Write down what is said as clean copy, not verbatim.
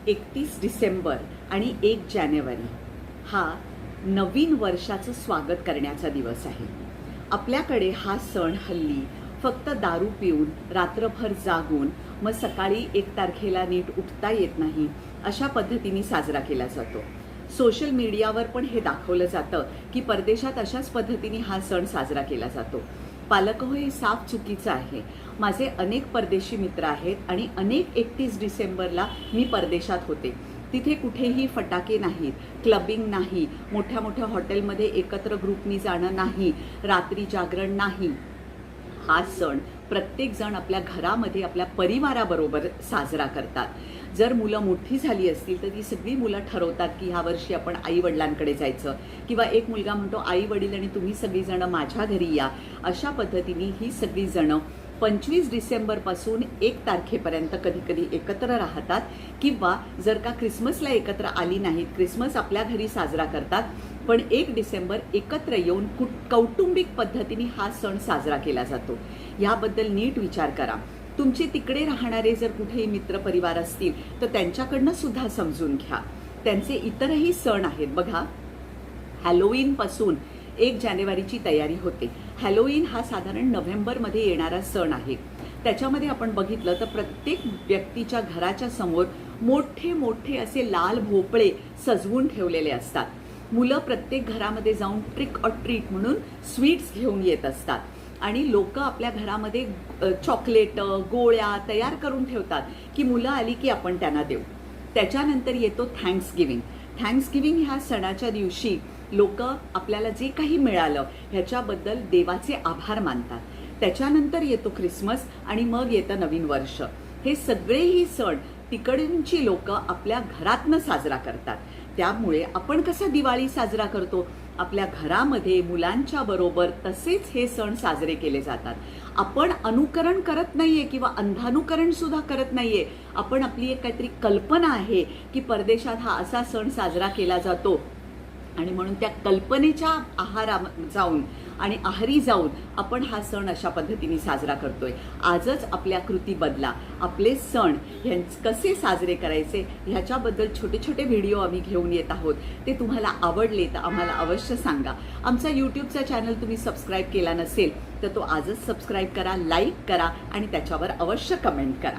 31 डिसेंबर आणि 1 जानेवारी हा नवीन वर्षाचं स्वागत करण्याचा दिवस आहे. आपल्याकडे हा सण हल्ली फक्त दारू पिऊन रात्रभर जागून मग सकाळी 1 तारखेला नीट उठता येत नाही अशा पद्धतीने साजरा केला जातो. सोशल मीडियावर पण हे दाखवलं जातं की परदेशात अशाच पद्धतीने हा सण साजरा केला जातो. पालक हे साफ चुकीचं आहे. माझे अनेक परदेशी मित्र आहेत आणि अनेक 31 डिसेंबरला मी परदेशात होते. तिथे कुठेही फटाके नाहीत, क्लबिंग नाही, मोठ्या मोठ्या हॉटेलमध्ये एकत्र ग्रुपनी जाणं नाही, रात्री जागरण नाही. हा सण प्रत्येकजण आपल्या घरामध्ये आपल्या परिवाराबरोबर साजरा करतात. जर मुलं मोठी झाली असतील तर ती सगळी मुलं ठरवतात की ह्या वर्षी आपण आई वडिलांकडे जायचं, किंवा एक मुलगा म्हणतो आई वडील आणि तुम्ही सगळीजणं माझ्या घरी या. अशा पद्धतीने ही सगळीजणं 25 डिसेंबरपासून 1 तारखेपर्यंत कधी कधी एकत्र राहतात, किंवा जर का क्रिसमसला एकत्र आली नाहीत, क्रिसमस आपल्या घरी साजरा करतात, पण 1 डिसेंबर एकत्र येऊन कौटुंबिक पद्धतीने हा सण साजरा केला जातो. याबद्दल नीट विचार करा. तुमचे तिकडे राहणारे जर कुठेही मित्रपरिवार असतील तर त्यांच्याकडनं सुद्धा समजून घ्या. त्यांचे इतरही सण आहेत बघा. हॅलोवीनपासून 1 जानेवारीची तयारी होते. हॅलोवीन हा साधारण नोव्हेंबरमध्ये येणारा सण आहे. त्याच्यामध्ये आपण बघितलं तर प्रत्येक व्यक्तीच्या घराच्या समोर मोठे मोठे असे लाल भोपळे सजवून ठेवलेले असतात. मुलं प्रत्येक घरामध्ये जाऊन ट्रिक ऑर ट्रीट म्हणून स्वीट्स घेऊन येत असतात आणि लोक आपल्या घरामध्ये चॉकलेट गोळ्या तयार करून ठेवतात की मुलं आली की आपण त्यांना देऊ. त्याच्यानंतर येतो थँक्सगिव्हिंग. थँक्सगिव्हिंग ह्या सणाच्या दिवशी लोक आपल्याला जे काही मिळालं ह्याच्याबद्दल देवाचे आभार मानतात. त्याच्यानंतर येतो क्रिसमस आणि मग येतं नवीन वर्ष. हे सगळेही सण तिकडची लोक आपल्या घरातनं साजरा करतात. त्यामुळे आपण कसं दिवाळी साजरा करतो, आपल्या घरामध्ये मुलांच्या बरोबर तसेच हे सण साजरे केले जातात. आपण अनुकरण करत नाहीये किंवा अंधानुकरण सुद्धा करत नाहीये. आपण आपली एक काहीतरी कल्पना आहे की परदेशात हा असा सण साजरा केला जातो आणि म्हणून त्या कल्पनेच्या आहारी जाऊन आपण हा सण अशा पद्धतीने साजरा करतोय. आजच आपल्या कृती बदला. आपले सण कसे साजरे करायचे ह्याच्याबद्दल छोटे छोटे व्हिडिओ आम्ही घेऊन येत आहोत. ते तुम्हाला आवडले तर आम्हाला अवश्य सांगा. आमचा यूट्यूबचा चॅनल तुम्ही सबस्क्राईब केला नसेल तर तो आजच सबस्क्राईब करा, लाईक करा आणि त्याच्यावर अवश्य कमेंट करा.